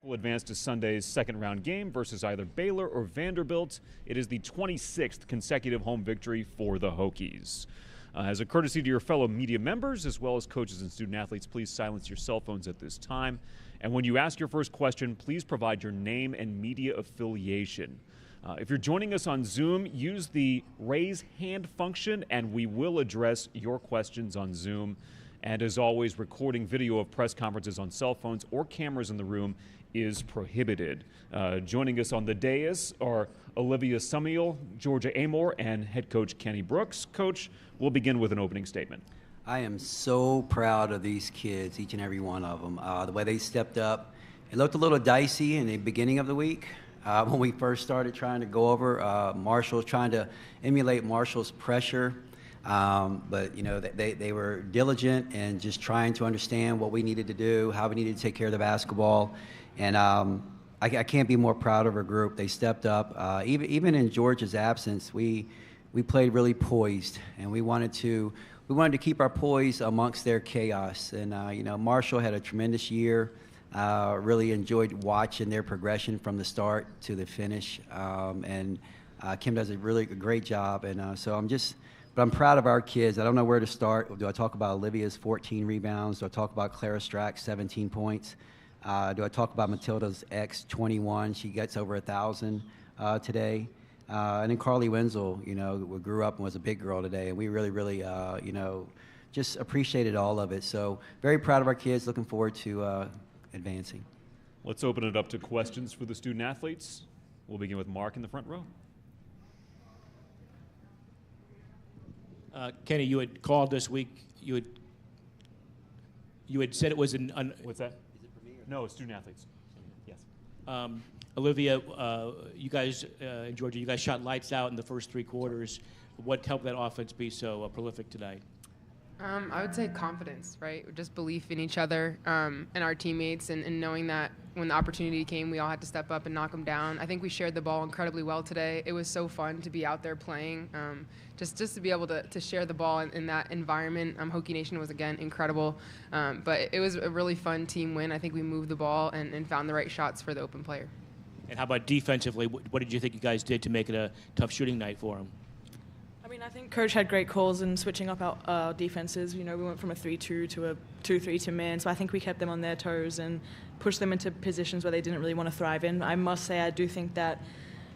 Will advance to Sunday's second-round game versus either Baylor or Vanderbilt. It is the 26th consecutive home victory for the Hokies. As a courtesy to your fellow media members, as well as coaches and student-athletes, please silence your cell phones at this time. And when you ask your first question, please provide your name and media affiliation. If you're joining us on Zoom, use the raise hand function, and we will address your questions on Zoom. And as always, recording video of press conferences on cell phones or cameras in the room is prohibited. Joining us on the dais are Olivia Sumiel, Georgia Amor, and head coach Kenny Brooks. Coach, we'll begin with an opening statement. I am so proud of these kids, each and every one of them. The way they stepped up. It looked a little dicey in the beginning of the week when we first started trying to go over. Marshall trying to emulate Marshall's pressure. But, you know, they were diligent and just trying to understand what we needed to do, how we needed to take care of the basketball. And I can't be more proud of our group. They stepped up. Even in Georgia's absence, we played really poised, and we wanted to keep our poise amongst their chaos. And, you know, Marshall had a tremendous year. Really enjoyed watching their progression from the start to the finish. And Kim does a really great job. And but I'm proud of our kids. I don't know where to start. Do I talk about Olivia's 14 rebounds? Do I talk about Clara Strack's 17 points? Do I talk about Matilda's 21? She gets over 1,000 today. And then Carly Wenzel, you know, grew up and was a big girl today. And we really, you know, just appreciated all of it. So very proud of our kids. Looking forward to advancing. Let's open it up to questions for the student athletes. We'll begin with Mark in the front row. Kenny, you had called this week. You had said it was an. What's that? Is it for me? No, student athletes. Yes. Olivia, you guys in Georgia, you guys shot lights out in the first three quarters. What helped that offense be so prolific tonight? I would say confidence, right? Just belief in each other and our teammates, and knowing that when the opportunity came, we all had to step up and knock them down. I think we shared the ball incredibly well today. It was so fun to be out there playing, just to be able to share the ball in that environment. Hokie Nation was, again, incredible. But it was a really fun team win. I think we moved the ball and found the right shots for the open player. And how about defensively? What did you think you guys did to make it a tough shooting night for them? I mean, I think Coach had great calls in switching up our defenses. You know, we went from a 3-2 to a 2-3 to man, so I think we kept them on their toes and pushed them into positions where they didn't really want to thrive in. I must say, I do think that,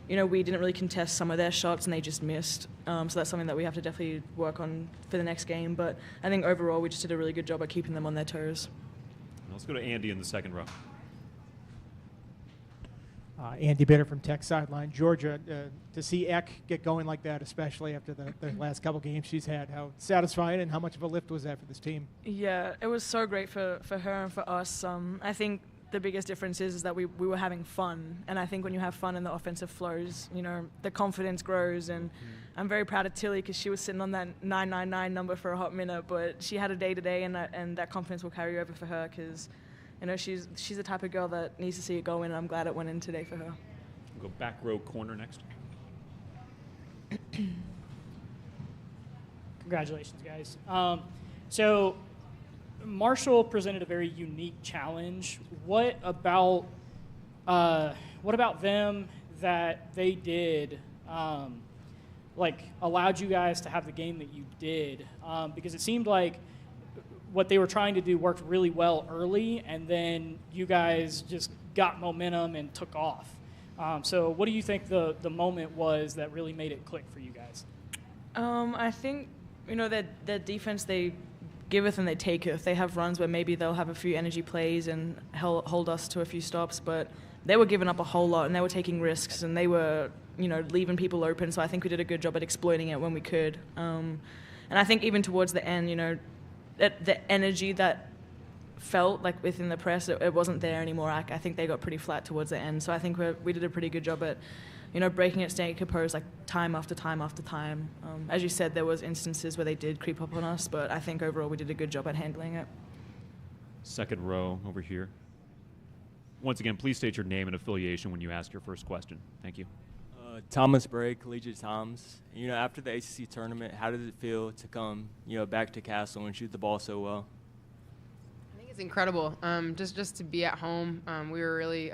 you know, we didn't really contest some of their shots and they just missed. So that's something that we have to definitely work on for the next game. But I think overall we just did a really good job at keeping them on their toes. Let's go to Andy in the second row. Andy Bitter from Tech Sideline. Georgia, to see Eck get going like that, especially after the last couple games she's had, how satisfying and how much of a lift was that for this team? Yeah, it was so great for her and for us. I think the biggest difference is that we were having fun, and I think when you have fun and the offensive flows, you know, the confidence grows. And I'm very proud of Tilly because she was sitting on that 999 number for a hot minute, but she had a day today, and that confidence will carry over for her because, you know, she's the type of girl that needs to see it go in, and I'm glad it went in today for her. We'll go back row corner next. Congratulations, guys. So Marshall presented a very unique challenge. What about them that they did allowed you guys to have the game that you did? Because it seemed like what they were trying to do worked really well early, and then you guys just got momentum and took off. So what do you think the moment was that really made it click for you guys? I think, you know, their defense, they giveth and they taketh. They have runs where maybe they'll have a few energy plays and hold us to a few stops, but they were giving up a whole lot, and they were taking risks, and they were, you know, leaving people open. So I think we did a good job at exploiting it when we could. And I think even towards the end, you know, the energy that felt like within the press, it wasn't there anymore. I think they got pretty flat towards the end. So I think we did a pretty good job at, you know, breaking it, staying composed, like time after time after time. As you said, there was instances where they did creep up on us, but I think overall we did a good job at handling it. Second row over here. Once again, please state your name and affiliation when you ask your first question. Thank you. Thomas Bray, Collegiate Times. You know, after the ACC tournament, how did it feel to come, you know, back to Cassell and shoot the ball so well? I think It's incredible. Just to be at home, we were really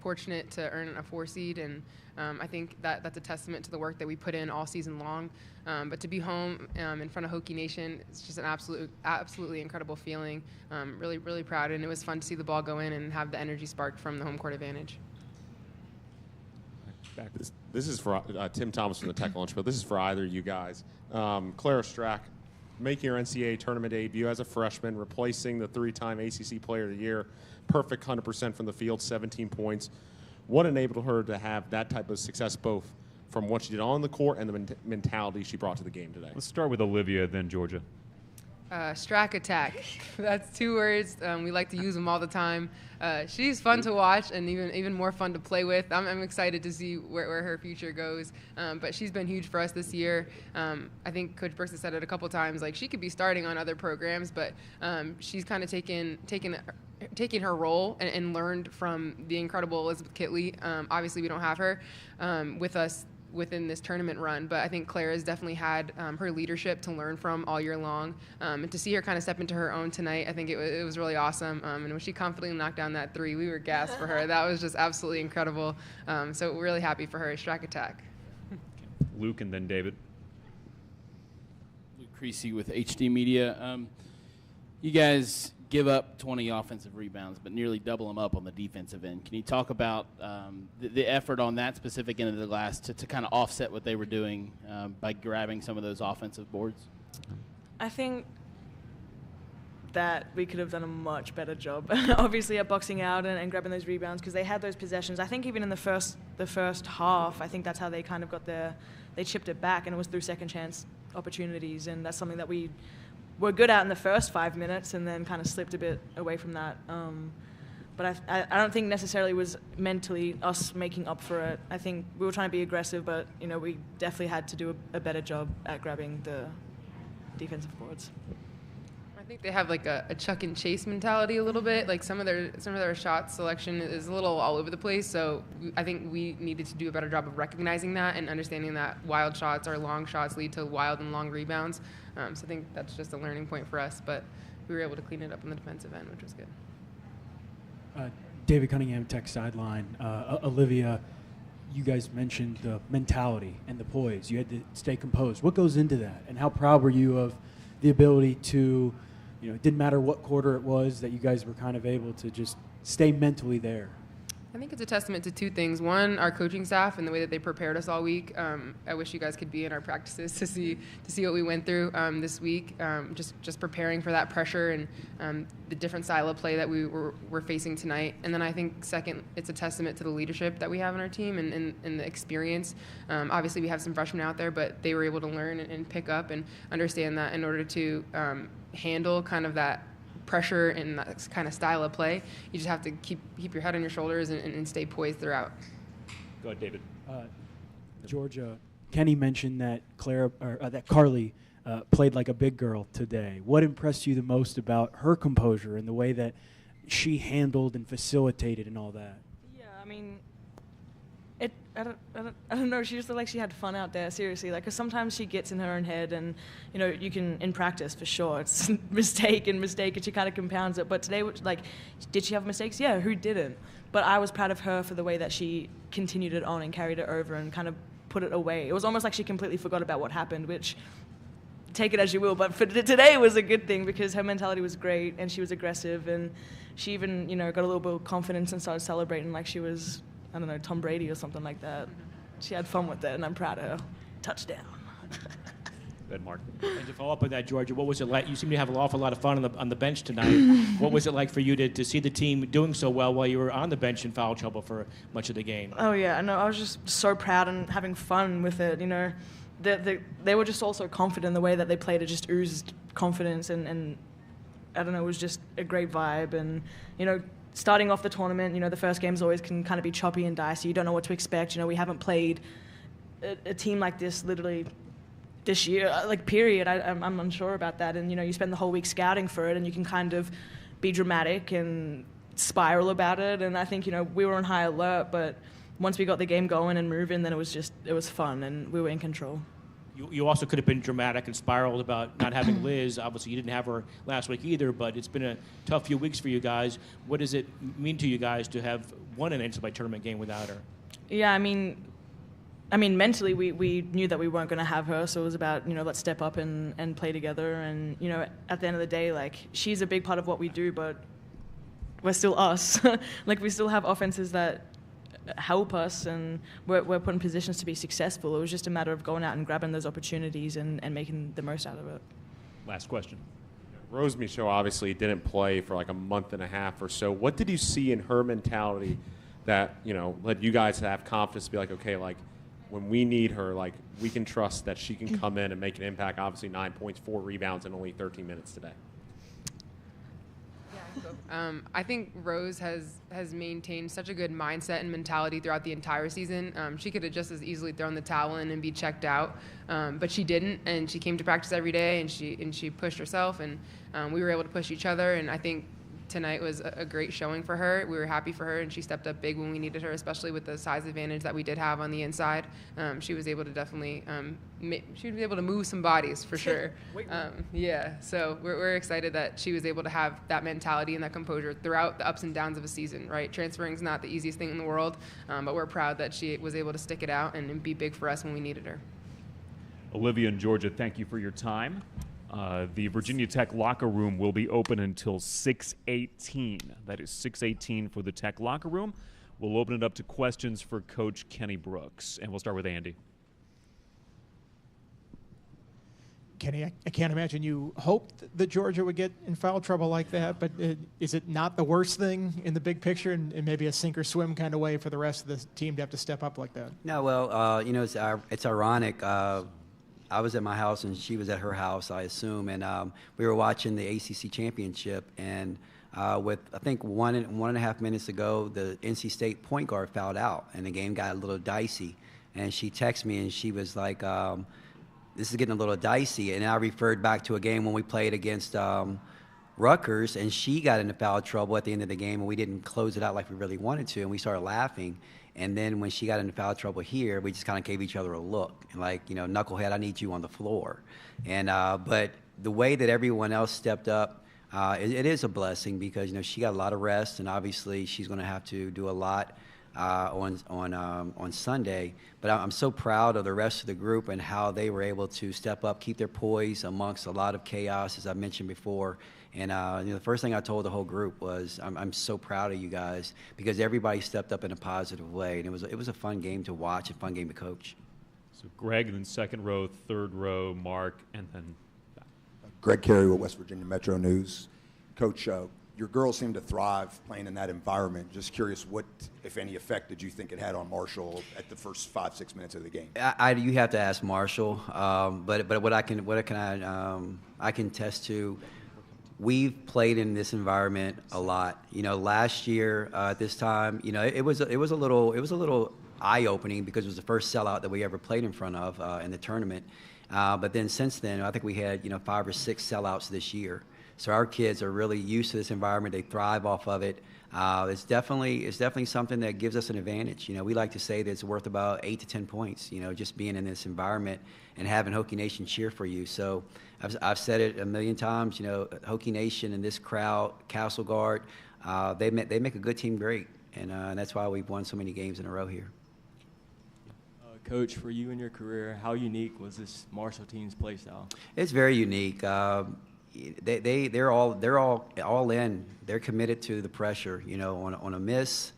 fortunate to earn a 4 seed, and I think that's a testament to the work that we put in all season long. But to be home in front of Hokie Nation, it's just an absolutely incredible feeling. Really, really proud, and it was fun to see the ball go in and have the energy sparked from the home court advantage. This is for Tim Thomas from the Tech Lunch, but this is for either of you guys. Clara Strack, making your NCAA tournament debut as a freshman, replacing the 3-time ACC Player of the Year, perfect 100% from the field, 17 points. What enabled her to have that type of success, both from what she did on the court and the mentality she brought to the game today? Let's start with Olivia, then Georgia. Strack attack. That's 2 words. We like to use them all the time. She's fun to watch and even more fun to play with. I'm excited to see where her future goes. But she's been huge for us this year. I think Coach Brooks has said it a couple times. Like, she could be starting on other programs, but she's kind of taken her role and learned from the incredible Elizabeth Kitley. Obviously, we don't have her with us within this tournament run, but I think Claire has definitely had her leadership to learn from all year long, and to see her kind of step into her own tonight, I think it was really awesome. And when she confidently knocked down that 3, we were gassed for her. That was just absolutely incredible. So we're really happy for her. Strack attack. Luke and then David. Luke Creasy with HD Media. You guys give up 20 offensive rebounds, but nearly double them up on the defensive end. Can you talk about the effort on that specific end of the glass to kind of offset what they were doing by grabbing some of those offensive boards? I think that we could have done a much better job, obviously, at boxing out and grabbing those rebounds, because they had those possessions. I think even in the first half, I think that's how they kind of they chipped it back, and it was through second chance opportunities, and that's something that we were good at in the first 5 minutes and then kind of slipped a bit away from that. But I don't think necessarily it was mentally us making up for it. I think we were trying to be aggressive, but we definitely had to do a better job at grabbing the defensive boards. I think they have like a chuck and chase mentality a little bit. Like some of their shot selection is a little all over the place. So I think we needed to do a better job of recognizing that and understanding that wild shots or long shots lead to wild and long rebounds. So I think that's just a learning point for us. But we were able to clean it up on the defensive end, which was good. David Cunningham, Tech sideline. Olivia, you guys mentioned the mentality and the poise. You had to stay composed. What goes into that? And how proud were you of the ability to, it didn't matter what quarter it was, that you guys were kind of able to just stay mentally there? I think it's a testament to 2 things. One, our coaching staff and the way that they prepared us all week. I wish you guys could be in our practices to see what we went through this week. Just preparing for that pressure and the different style of play that we're facing tonight. And then I think second, it's a testament to the leadership that we have in our team and the experience. Obviously, we have some freshmen out there, but they were able to learn and pick up and understand that in order to handle kind of that pressure and that kind of style of play, you just have to keep your head on your shoulders and stay poised throughout. Go ahead, David. Georgia, Kenny mentioned that that Carly played like a big girl today. What impressed you the most about her composure and the way that she handled and facilitated and all that? Yeah, I mean, I don't know. She just looked like she had fun out there. Seriously, because sometimes she gets in her own head, and you can in practice for sure. It's mistake, and she kind of compounds it. But today, did she have mistakes? Yeah, who didn't? But I was proud of her for the way that she continued it on and carried it over and kind of put it away. It was almost like she completely forgot about what happened, which take it as you will. But for today, it was a good thing because her mentality was great and she was aggressive, and she even got a little bit of confidence and started celebrating like she was, I don't know, Tom Brady or something like that. She had fun with it, and I'm proud of her. Touchdown. Good, Mark. And to follow up on that, Georgia, what was it like? You seem to have an awful lot of fun on the bench tonight. What was it like for you to see the team doing so well while you were on the bench in foul trouble for much of the game? Oh, yeah. No, I was just so proud and having fun with it, They were just also confident in the way that they played. It just oozed confidence, and I don't know, it was just a great vibe. And, starting off the tournament, the first games always can kind of be choppy and dicey. You don't know what to expect. We haven't played a team like this literally this year, period. I'm unsure about that. And, you spend the whole week scouting for it, and you can kind of be dramatic and spiral about it. And I think, we were on high alert, but once we got the game going and moving, then it was fun, and we were in control. You also could have been dramatic and spiraled about not having Liz. Obviously, you didn't have her last week either, but it's been a tough few weeks for you guys. What does it mean to you guys to have won an NCAA tournament game without her? Yeah, I mean, mentally, we knew that we weren't going to have her, so it was about, let's step up and play together. And, at the end of the day, like, she's a big part of what we do, but we're still us. Like, we still have offenses that help us, and we're put in positions to be successful. It was just a matter of going out and grabbing those opportunities and making the most out of it. Last question. Rose Michaud obviously didn't play for like a month and a half or so. What did you see in her mentality that, led you guys to have confidence to be like, okay, like, when we need her, like, we can trust that she can come in and make an impact? Obviously 9 points, 4 rebounds in only 13 minutes today. I think Rose has maintained such a good mindset and mentality throughout the entire season. She could have just as easily thrown the towel in and be checked out, but she didn't, and she came to practice every day, and she pushed herself, and we were able to push each other. And I think tonight was a great showing for her. We were happy for her, and she stepped up big when we needed her, especially with the size advantage that we did have on the inside. She was able to definitely she was able to move some bodies for sure. Yeah, so we're excited that she was able to have that mentality and that composure throughout the ups and downs of a season, right? Transferring is not the easiest thing in the world, but we're proud that she was able to stick it out and be big for us when we needed her. Olivia and Georgia, thank you for your time. The Virginia Tech locker room will be open until 6:18. That is 6:18 for the Tech locker room. We'll open it up to questions for Coach Kenny Brooks, and we'll start with Andy. Kenny, I can't imagine you hoped that Georgia would get in foul trouble like that, but is it not the worst thing in the big picture, and maybe a sink or swim kind of way for the rest of the team to have to step up like that? No, well, it's ironic. I was at my house and she was at her house, I assume, and we were watching the ACC championship, and with I think 1.5 minutes ago, the NC State point guard fouled out, and the game got a little dicey. And she texted me and she was like, "This is getting a little dicey." And I referred back to a game when we played against Rutgers, and she got into foul trouble at the end of the game, and we didn't close it out like we really wanted to, and we started laughing. And then when she got into foul trouble here, we just kind of gave each other a look, and like, knucklehead, I need you on the floor. And but the way that everyone else stepped up, it is a blessing because she got a lot of rest, and obviously she's going to have to do a lot on Sunday. But I'm so proud of the rest of the group and how they were able to step up, keep their poise amongst a lot of chaos, as I mentioned before. And the first thing I told the whole group was, I'm so proud of you guys because everybody stepped up in a positive way, and it was a fun game to watch, a fun game to coach. So Greg, and then second row, third row, Mark, and then Greg Carey with West Virginia Metro News. Coach, your girls seem to thrive playing in that environment. Just curious, what, if any, effect did you think it had on Marshall at the first 5-6 minutes of the game? You have to ask Marshall, but what I can attest to. We've played in this environment a lot. Last year at this time, it was a little eye-opening because it was the first sellout that we ever played in front of in the tournament. But then since then, I think we had 5 or 6 sellouts this year. So our kids are really used to this environment. They thrive off of it. It's definitely something that gives us an advantage. We like to say that it's worth about 8 to 10 points. Just being in this environment and having Hokie Nation cheer for you. So I've said it a million times. Hokie Nation and this crowd, Cassell Guard, they make a good team great, and that's why we've won so many games in a row here. Coach, for you in your career, how unique was this Marshall team's play style? It's very unique. They're all in. They're committed to the pressure. On a miss,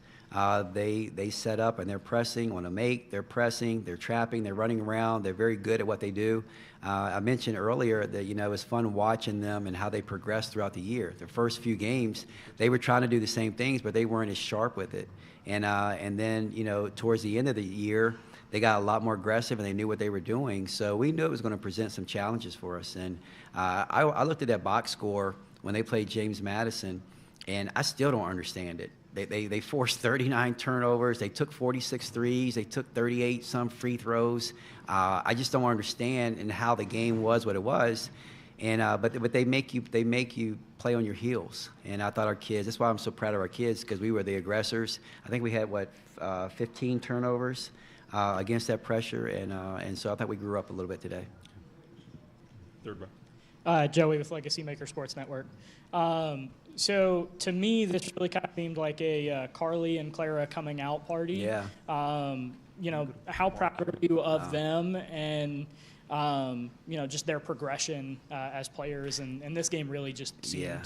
they set up and they're pressing. On a make, they're pressing. They're trapping. They're running around. They're very good at what they do. I mentioned earlier that it was fun watching them and how they progressed throughout the year. The first few games, they were trying to do the same things, but they weren't as sharp with it. And then towards the end of the year, they got a lot more aggressive and they knew what they were doing. So we knew it was going to present some challenges for us. And I looked at that box score when they played James Madison, and I still don't understand it. They forced 39 turnovers. They took 46 threes. They took 38 some free throws. I just don't understand and how the game was what it was. And but they make you play on your heels. And I thought our kids. That's why I'm so proud of our kids because we were the aggressors. I think we had 15 turnovers. against that pressure, and so I thought we grew up a little bit today. Third row. Joey with Legacy Maker Sports Network. So to me, this really kind of seemed like a Carly and Clara coming out party. Yeah. How proud are you of them and, just their progression as players? And this game really just seemed. Yeah.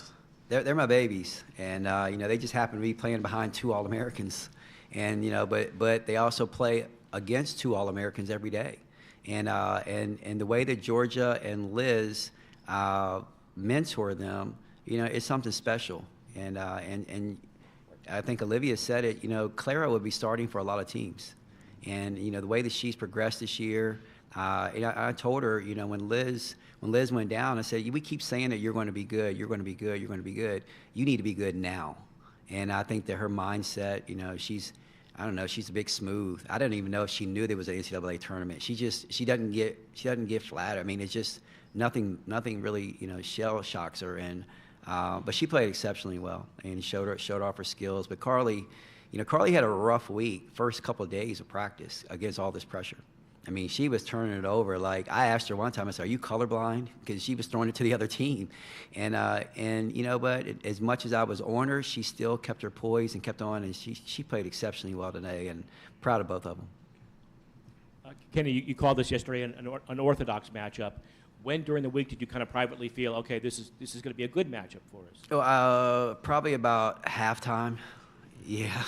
They're my babies. And, they just happen to be playing behind 2 All-Americans. And, but they also play against 2 All-Americans every day. And the way that Georgia and Liz mentor them, it's something special. And I think Olivia said it, Clara would be starting for a lot of teams. And, the way that she's progressed this year, I told her, when Liz went down, I said, we keep saying that you're going to be good, you're going to be good, you're going to be good. You need to be good now. And I think that her mindset, she's a big smooth. I don't even know if she knew there was an NCAA tournament. She doesn't get flattered. I mean, it's just nothing really, shell shocks her. And but she played exceptionally well and showed off her skills. But Carly had a rough week, first couple of days of practice against all this pressure. I mean, she was turning it over. Like, I asked her one time, I said, "Are you colorblind?" Because she was throwing it to the other team. But as much as I was on her, she still kept her poise and kept on, and she played exceptionally well today, and proud of both of them. Kenny, you called this yesterday an unorthodox matchup. When during the week did you kind of privately feel, okay, this is going to be a good matchup for us? Probably about halftime. Yeah,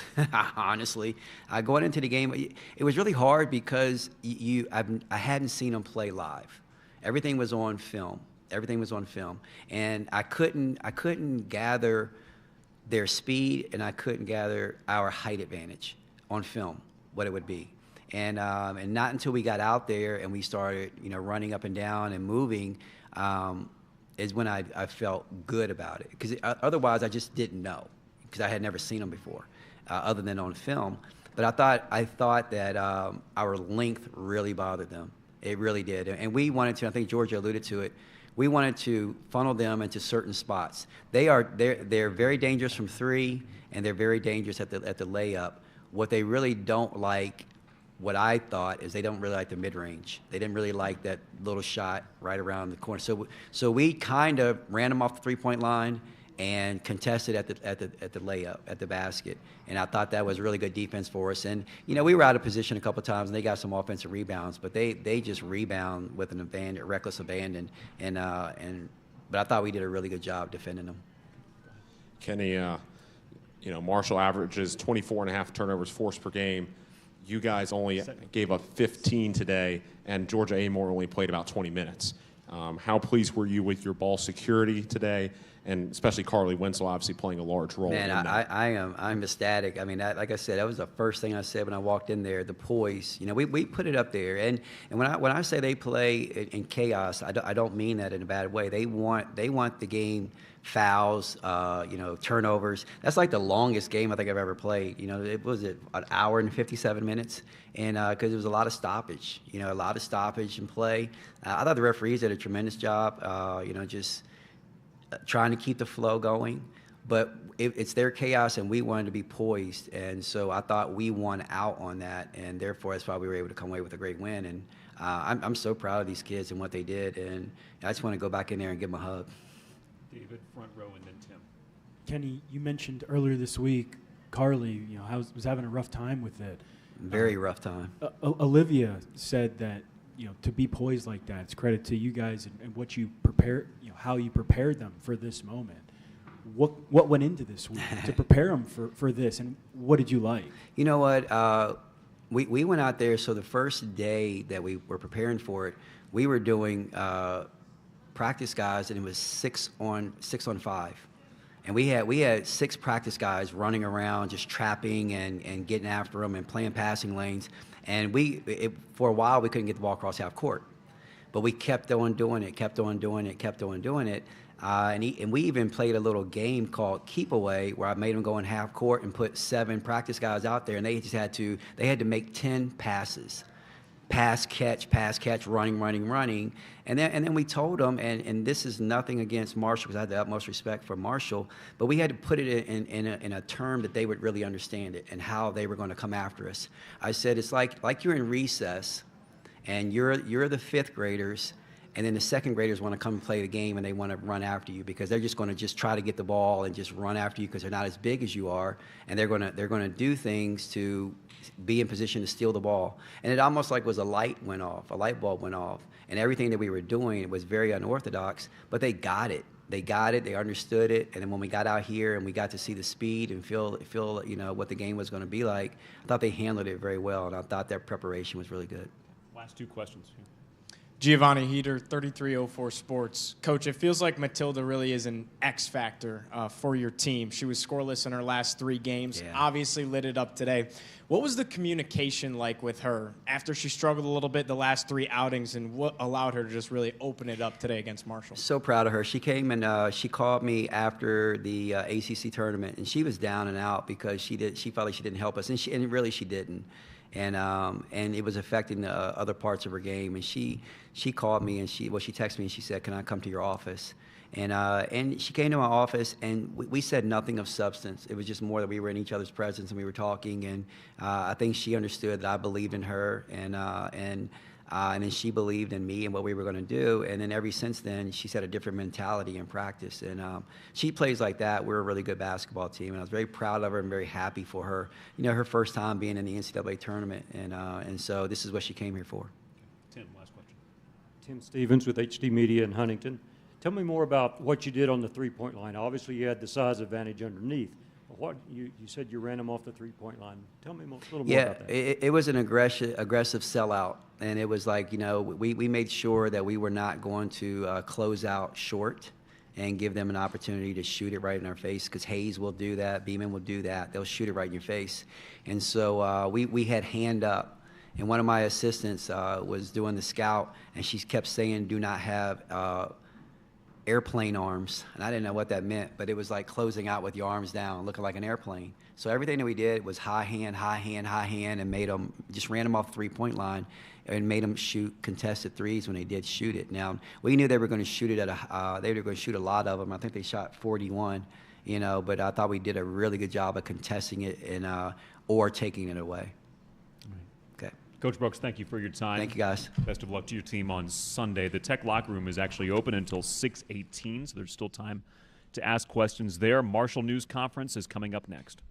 honestly. Going into the game, it was really hard because I hadn't seen them play live. Everything was on film. And I couldn't gather their speed, and I couldn't gather our height advantage on film, what it would be. And not until we got out there and we started, running up and down and moving, is when I felt good about it. Because otherwise, I just didn't know, because I had never seen them before, other than on film. But I thought that our length really bothered them. It really did. And we wanted to, I think Georgia alluded to it, we wanted to funnel them into certain spots. They're very dangerous from 3, and they're very dangerous at the layup. What they really don't like, what I thought, is they don't really like the mid-range. They didn't really like that little shot right around the corner. So we kind of ran them off the three-point line and contested at the layup, at the basket. And I thought that was really good defense for us. And, we were out of position a couple of times, and they got some offensive rebounds, but they just rebound with a reckless abandon. But I thought we did a really good job defending them. Kenny, Marshall averages 24.5 turnovers forced per game. You guys only gave up 15 today, and Georgia Amore only played about 20 minutes. How pleased were you with your ball security today, and especially Carly Winslow obviously playing a large role? Man, I'm ecstatic. I mean, like I said, that was the first thing I said when I walked in there. The poise, we put it up there, and when I say they play in chaos, I don't mean that in a bad way. They want the game. Fouls, turnovers. That's like the longest game I think I've ever played. It was an hour and 57 minutes, and because it was a lot of stoppage, in play. I thought the referees did a tremendous job, just trying to keep the flow going. But it's their chaos, and we wanted to be poised, and so I thought we won out on that, and therefore that's why we were able to come away with a great win. And I'm so proud of these kids and what they did, and I just want to go back in there and give them a hug. David, front row, and then Tim. Kenny, you mentioned earlier this week, Carly, was having a rough time with it. Very rough time. Olivia said that, to be poised like that, it's credit to you guys and what you prepared, how you prepared them for this moment. What went into this week to prepare them for this, and what did you like? You know what? We went out there, so the first day that we were preparing for it, we were doing practice guys, and it was 6 on 5, and we had 6 practice guys running around just trapping and getting after them and playing passing lanes, and for a while we couldn't get the ball across half court, but we kept on doing it, and we even played a little game called Keep Away, where I made them go in half court and put 7 practice guys out there, and they had to make 10 passes pass, catch, running. And then we told them, and this is nothing against Marshall, because I had the utmost respect for Marshall, but we had to put it in a term that they would really understand it and how they were going to come after us. I said, it's like you're in recess, and you're the fifth graders, and then the second graders want to come and play the game, and they want to run after you because they're just going to just try to get the ball and just run after you because they're not as big as you are, and they're going to do things to be in position to steal the ball. And it almost like was a light bulb went off, and everything that we were doing was very unorthodox, but they got it. They understood it, and then when we got out here and we got to see the speed and feel what the game was going to be like, I thought they handled it very well, and I thought their preparation was really good. Last two questions. Giovanni Heater, 3304 Sports. Coach, it feels like Matilda really is an X factor for your team. She was scoreless in her last 3 games, obviously lit it up today. What was the communication like with her after she struggled a little bit the last 3 outings, and what allowed her to just really open it up today against Marshall? So proud of her. She came and she called me after the ACC tournament, and she was down and out because she felt like she didn't help us, and really she didn't. And it was affecting the other parts of her game. And she called me and she texted me and she said, "Can I come to your office?" And she came to my office, and we said nothing of substance. It was just more that we were in each other's presence and we were talking. And I think she understood that I believed in her, and then she believed in me and what we were going to do. And then ever since then, she's had a different mentality in practice. And she plays like that. We're a really good basketball team, and I was very proud of her and very happy for her. Her first time being in the NCAA tournament, and so this is what she came here for. Tim, last question. Tim Stevens with HD Media in Huntington. Tell me more about what you did on the three-point line. Obviously, you had the size advantage underneath. What you said you ran them off the three-point line. Tell me a little more about that. It was an aggressive sellout, and it was like, we made sure that we were not going to close out short and give them an opportunity to shoot it right in our face, because Hayes will do that, Beeman will do that. They'll shoot it right in your face. And so we had hand up, and one of my assistants was doing the scout, and she kept saying, "Do not have airplane arms," and I didn't know what that meant, but it was like closing out with your arms down, looking like an airplane. So everything that we did was high hand, and made them, just ran them off three-point line and made them shoot contested threes when they did shoot it. Now, we knew they were going to shoot it they were going to shoot a lot of them. I think they shot 41, but I thought we did a really good job of contesting it and or taking it away. Okay. Coach Brooks, thank you for your time. Thank you, guys. Best of luck to your team on Sunday. The Tech locker room is actually open until 6:18, so there's still time to ask questions there. Marshall News Conference is coming up next.